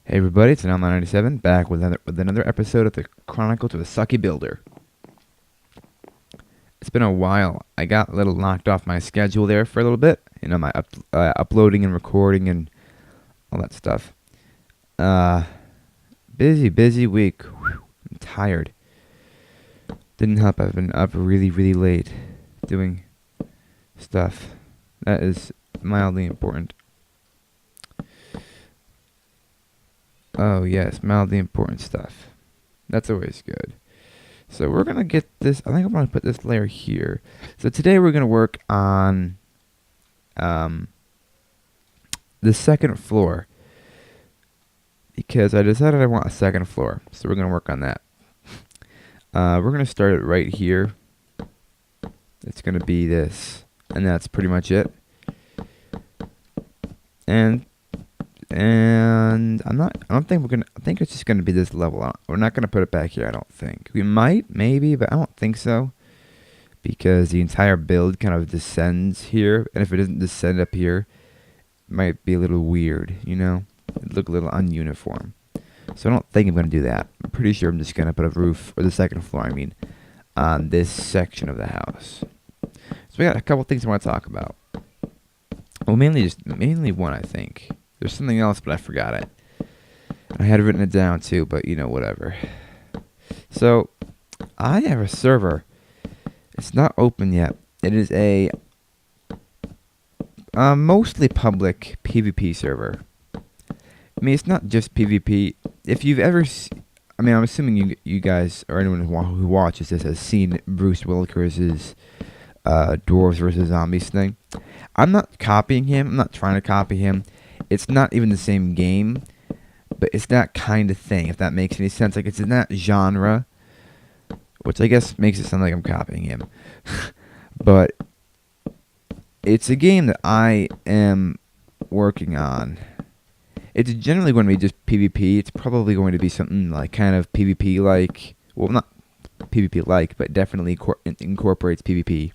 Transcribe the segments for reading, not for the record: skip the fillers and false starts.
Hey everybody, it's Online 97 back with another episode of the Chronicles of a Sucky Builder. It's been a while. I got a little knocked off my schedule there for a little bit. My uploading and recording and all that stuff. Busy week. Whew, I'm tired. Didn't help. I've been up really late doing stuff. That is mildly important. Oh yes, mildly important stuff. That's always good. So we're going to get this, I think I'm going to put this layer here. So today we're going to work on the second floor. Because I decided I want a second floor. So we're going to work on that. We're going to start it right here. It's going to be this. And that's pretty much it. And I think it's just gonna be this level. We're not gonna put it back here, I don't think. We might, maybe, but I don't think so. Because the entire build kind of descends here, and if it doesn't descend up here, it might be a little weird, It'd look a little ununiform. So I don't think I'm gonna do that. I'm pretty sure I'm just gonna put a roof, or the second floor, on this section of the house. So we got a couple things I want to talk about. Well, mainly one, I think. There's something else, but I forgot it. I had written it down too, but whatever. So, I have a server. It's not open yet. It is a mostly public PvP server. It's not just PvP. If you've ever, I'm assuming you guys or anyone who watches this has seen Bruce Willis's Dwarves vs. Zombies thing. I'm not copying him. I'm not trying to copy him. It's not even the same game, but it's that kind of thing, if that makes any sense. Like, it's in that genre, which I guess makes it sound like I'm copying him. But it's a game that I am working on. It's generally going to be just PvP. It's probably going to be something like kind of PvP-like. Well, not PvP-like, but definitely incorporates PvP.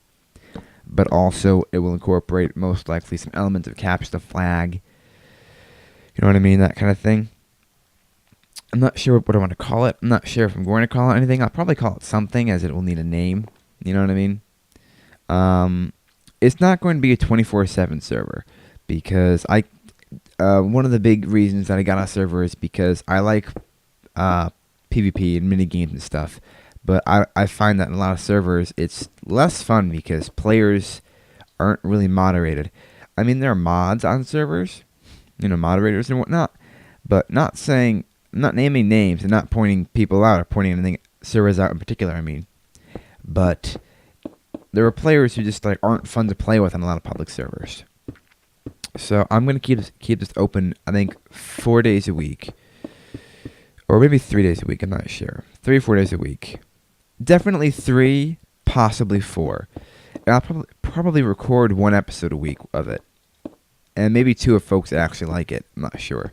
But also, it will incorporate most likely some elements of capture the flag. You know what I mean? That kind of thing. I'm not sure what I want to call it. I'm not sure if I'm going to call it anything. I'll probably call it something, as it will need a name. You know what I mean? It's not going to be a 24/7 server. Because one of the big reasons that I got a server is because I like PvP and minigames and stuff. But I find that in a lot of servers, it's less fun because players aren't really moderated. There are mods on servers, moderators and whatnot, but not naming names and not pointing people out or pointing anything, servers out in particular, But there are players who just aren't fun to play with on a lot of public servers. So I'm going to keep this open, I think, 4 days a week. Or maybe 3 days a week, I'm not sure. 3 or 4 days a week. Definitely 3, possibly 4. And I'll probably record 1 episode a week of it. And maybe 2 if folks actually like it. I'm not sure.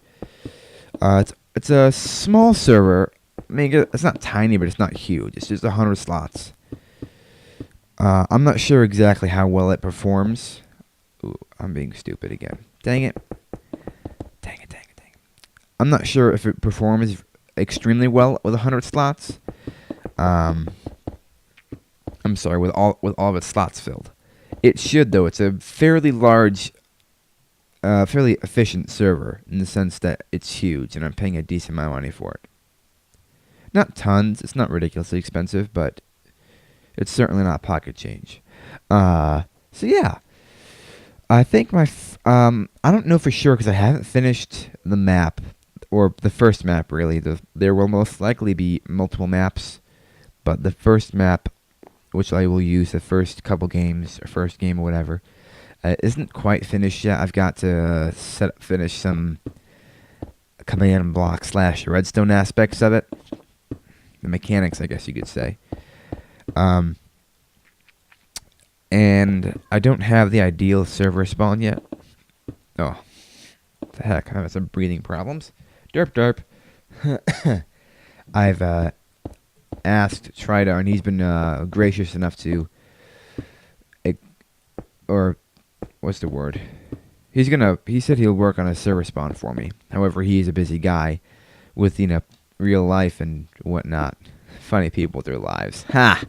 It's a small server. It's not tiny, but it's not huge. It's just 100 slots. I'm not sure exactly how well it performs. Ooh, I'm being stupid again. Dang it. Dang it. I'm not sure if it performs extremely well with 100 slots. I'm sorry, with all of its slots filled. It should, though. It's a fairly large, fairly efficient server in the sense that it's huge, and I'm paying a decent amount of money for it. Not tons. It's not ridiculously expensive, but it's certainly not pocket change. So yeah, I think I don't know for sure because I haven't finished the map, or the first map really. There will most likely be multiple maps, but the first map, which I will use the first couple games, or first game or whatever, isn't quite finished yet. I've got to finish some command block / redstone aspects of it. The mechanics, I guess you could say. And I don't have the ideal server spawn yet. Oh, what the heck, I'm having some breathing problems. Derp. I've asked Trido, and he's been gracious enough to, or what's the word? He said he'll work on a server spawn for me. However, he's a busy guy with, real life and whatnot. Funny people with their lives. Ha!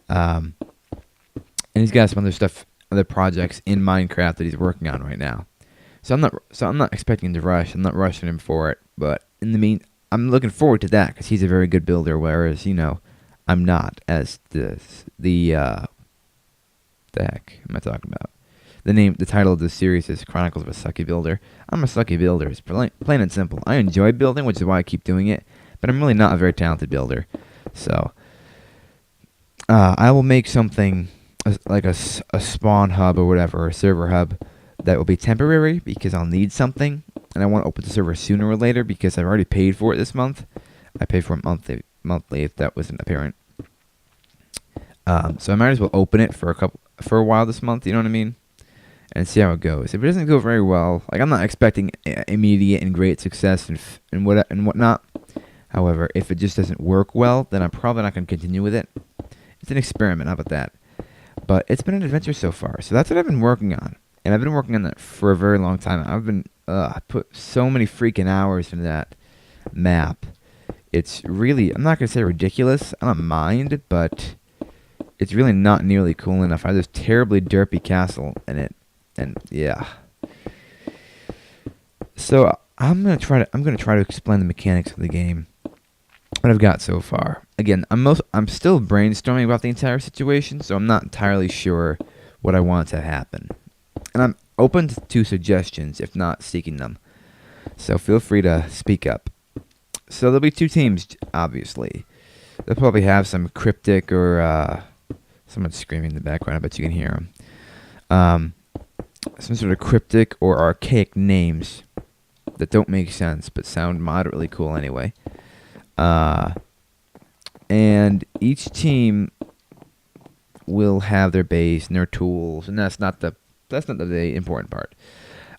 Um, and he's got some other stuff, other projects in Minecraft that he's working on right now. So I'm not expecting him to rush. I'm not rushing him for it. But in I'm looking forward to that because he's a very good builder. Whereas I'm not. As the heck am I talking about? The title of the series is Chronicles of a Sucky Builder. I'm a sucky builder. It's plain and simple. I enjoy building, which is why I keep doing it. But I'm really not a very talented builder. So I will make something like a spawn hub or whatever, a server hub that will be temporary because I'll need something, and I want to open the server sooner or later because I've already paid for it this month. I paid for it monthly if that wasn't apparent. So I might as well open it for a while this month. You know what I mean? And see how it goes. If it doesn't go very well, like I'm not expecting immediate and great success and whatnot. However, if it just doesn't work well, then I'm probably not going to continue with it. It's an experiment. How about that? But it's been an adventure so far. So that's what I've been working on. And I've been working on that for a very long time. I put so many freaking hours into that map. It's really, I'm not going to say ridiculous. I don't mind, but it's really not nearly cool enough. I have this terribly derpy castle in it. And yeah. So I'm gonna try to explain the mechanics of the game. What I've got so far. Again, I'm still brainstorming about the entire situation, so I'm not entirely sure what I want to happen. And I'm open to suggestions, if not seeking them. So feel free to speak up. So there'll be two teams, obviously. They'll probably have some cryptic or someone screaming in the background. I bet you can hear them. Some sort of cryptic or archaic names that don't make sense but sound moderately cool anyway. And each team will have their base and their tools, and that's not the important part.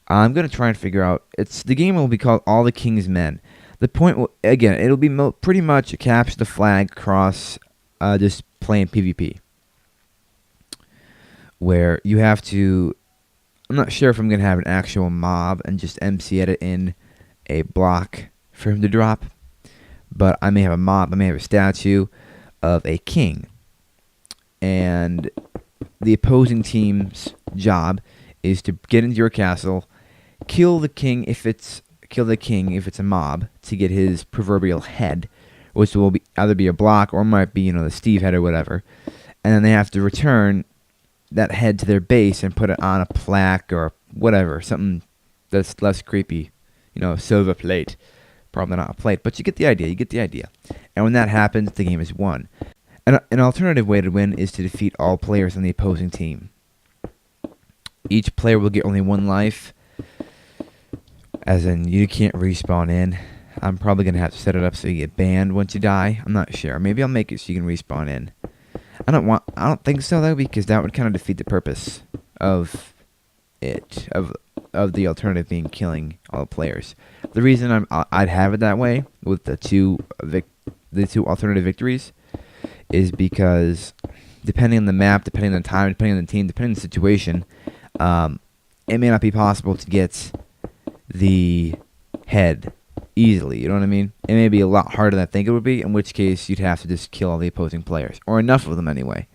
I'm gonna try and figure out. The game will be called All the King's Men. The point it'll be pretty much capture the flag across just playing PvP, where you have to. I'm not sure if I'm gonna have an actual mob and just MC edit in a block for him to drop. But I may have a mob, I may have a statue of a king. And the opposing team's job is to get into your castle, kill the king if it's a mob, to get his proverbial head, which will either be a block or might be, the Steve head or whatever. And then they have to return that head to their base and put it on a plaque or whatever, something that's less creepy, a silver plate. Probably not a plate, but you get the idea. And when that happens, the game is won. An alternative way to win is to defeat all players on the opposing team. Each player will get only one life, as in you can't respawn in. I'm probably going to have to set it up so you get banned once you die. I'm not sure. Maybe I'll make it so you can respawn in. I don't think so though, because that would kind of defeat the purpose of it, of the alternative being killing all the players. The reason I'd have it that way with the two alternative victories is because depending on the map, depending on the time, depending on the team, depending on the situation, it may not be possible to get the head easily. You know what I mean? It may be a lot harder than I think it would be, in which case you'd have to just kill all the opposing players, or enough of them anyway.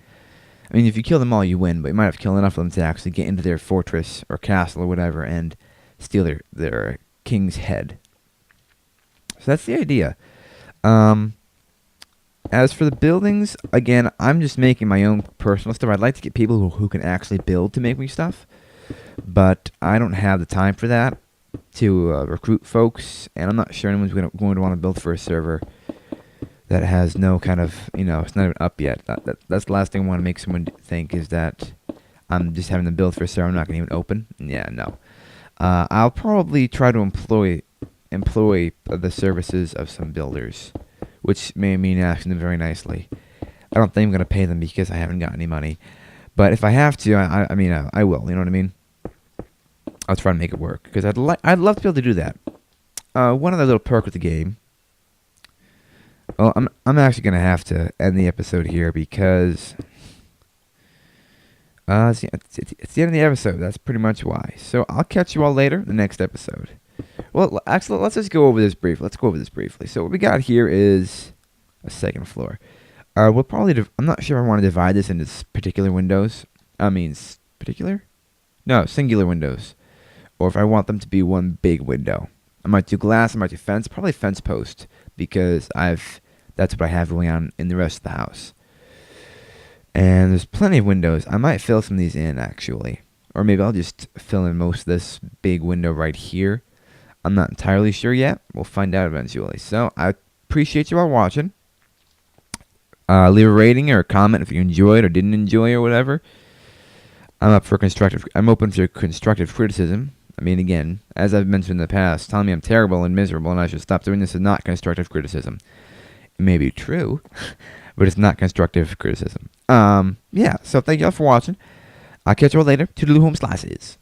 I mean, if you kill them all, you win, but you might have to kill enough of them to actually get into their fortress or castle or whatever and steal their king's head. So that's the idea. As for the buildings, again, I'm just making my own personal stuff. I'd like to get people who can actually build to make me stuff, but I don't have the time for that to recruit folks, and I'm not sure anyone's going to want to build for a server that has no kind of, it's not even up yet. That's the last thing I want to make someone think is that I'm just having them build for a server I'm not going to even open. Yeah, no. I'll probably try to employ the services of some builders, which may mean asking them very nicely. I don't think I'm going to pay them because I haven't got any money. But if I have to, I will. You know what I mean? I'll try to make it work because I'd love to be able to do that. One other little perk with the game. Well, I'm actually going to have to end the episode here because It's the end of the episode. That's pretty much why. So I'll catch you all later in the next episode. Well, actually, let's just go over this briefly. Let's go over this briefly. So what we got here is a second floor. We'll probably. I'm not sure if I want to divide this into particular windows. Particular? No, singular windows. Or if I want them to be one big window. I might do glass. I might do fence. Probably fence post because that's what I have going on in the rest of the house. And there's plenty of windows. I might fill some of these in actually, or maybe I'll just fill in most of this big window right here. I'm not entirely sure yet. We'll find out eventually. So I appreciate you all watching. Leave a rating or a comment if you enjoyed or didn't enjoy or whatever. I'm open for constructive criticism. I mean, again, as I've mentioned in the past, telling me I'm terrible and miserable and I should stop doing this is not constructive criticism. It may be true, but it's not constructive criticism. Yeah. So thank y'all for watching. I'll catch you all later. Toodaloo home slices.